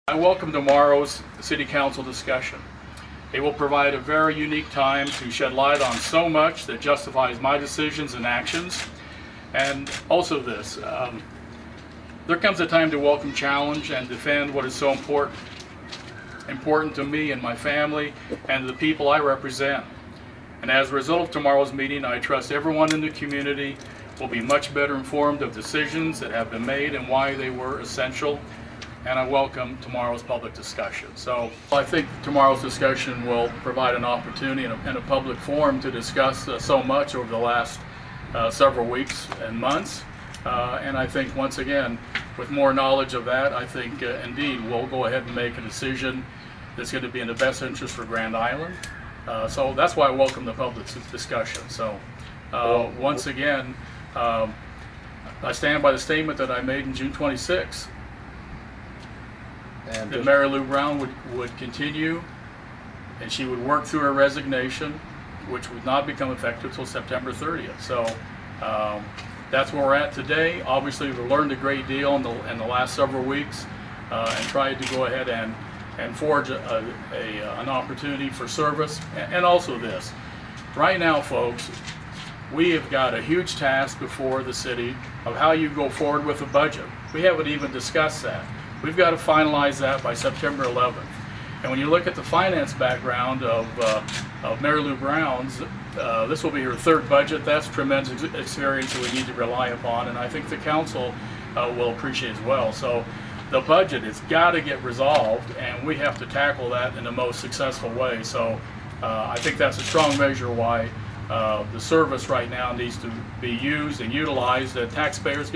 I welcome tomorrow's City Council discussion. It will provide a very unique time to shed light on so much that justifies my decisions and actions. And also this, there comes a time to welcome challenge and defend what is so important to me and my family and the people I represent. And as a result of tomorrow's meeting, I trust everyone in the community will be much better informed of decisions that have been made and why they were essential. And I welcome tomorrow's public discussion. So I think tomorrow's discussion will provide an opportunity and a public forum to discuss so much over the last several weeks and months. And I think once again, with more knowledge of that, I think indeed we'll go ahead and make a decision that's going to be in the best interest for Grand Island. So that's why I welcome the public discussion. So once again, I stand by the statement that I made in June 26th. And that Mary Lou Brown would continue, and she would work through her resignation, which would not become effective until September 30th. So that's where we're at today. Obviously, we've learned a great deal in the last several weeks, and tried to go ahead and forge an opportunity for service. And also this, right now, folks, we have got a huge task before the city of how you go forward with a budget. We haven't even discussed that. We've got to finalize that by September 11th. And when you look at the finance background of Mary Lou Brown's, this will be her third budget. That's tremendous experience that we need to rely upon, and I think the council will appreciate as well. So the budget has got to get resolved, and we have to tackle that in the most successful way. So I think that's a strong measure why the service right now needs to be used and utilized, that taxpayers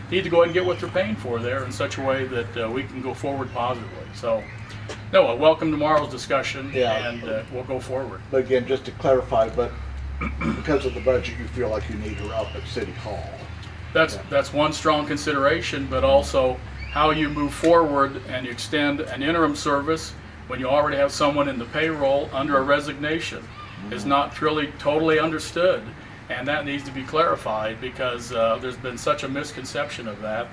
need to go ahead and get what they're paying for there in such a way that we can go forward positively. So, no, I welcome tomorrow's discussion, and we'll go forward. But again, just to clarify, but because of the budget, you feel like you need her up at City Hall. That's one strong consideration, but also how you move forward and you extend an interim service when you already have someone in the payroll under a resignation is not really totally understood. And that needs to be clarified, because there's been such a misconception of that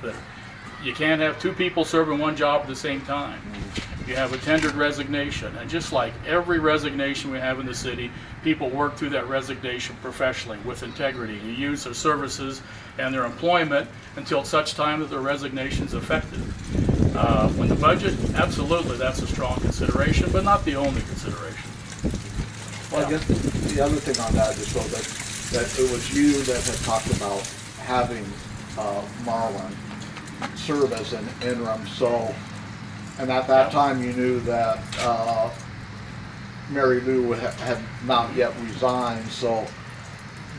you can't have two people serving one job at the same time. You have a tendered resignation, and just like every resignation we have in the city, people work through that resignation professionally with integrity. You use their services and their employment until such time that their resignation is effective. When the budget, absolutely, that's a strong consideration, but not the only consideration. Well, I guess the other thing on that is that it was you that had talked about having Marlon serve as an interim. So, and at that time you knew that Mary Lou had not yet resigned. So,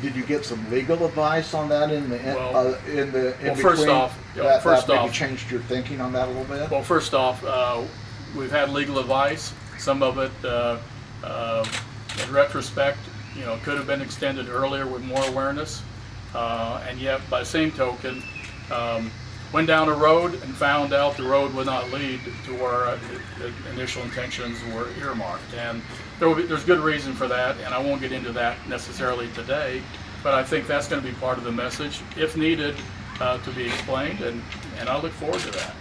did you get some legal advice on that in between? First off, maybe changed your thinking on that a little bit? Well, first off, we've had legal advice. Some of it, in retrospect, could have been extended earlier with more awareness, and yet by the same token, went down a road and found out the road would not lead to where the initial intentions were earmarked. And there's good reason for that, and I won't get into that necessarily today, but I think that's going to be part of the message, if needed, to be explained, and I look forward to that.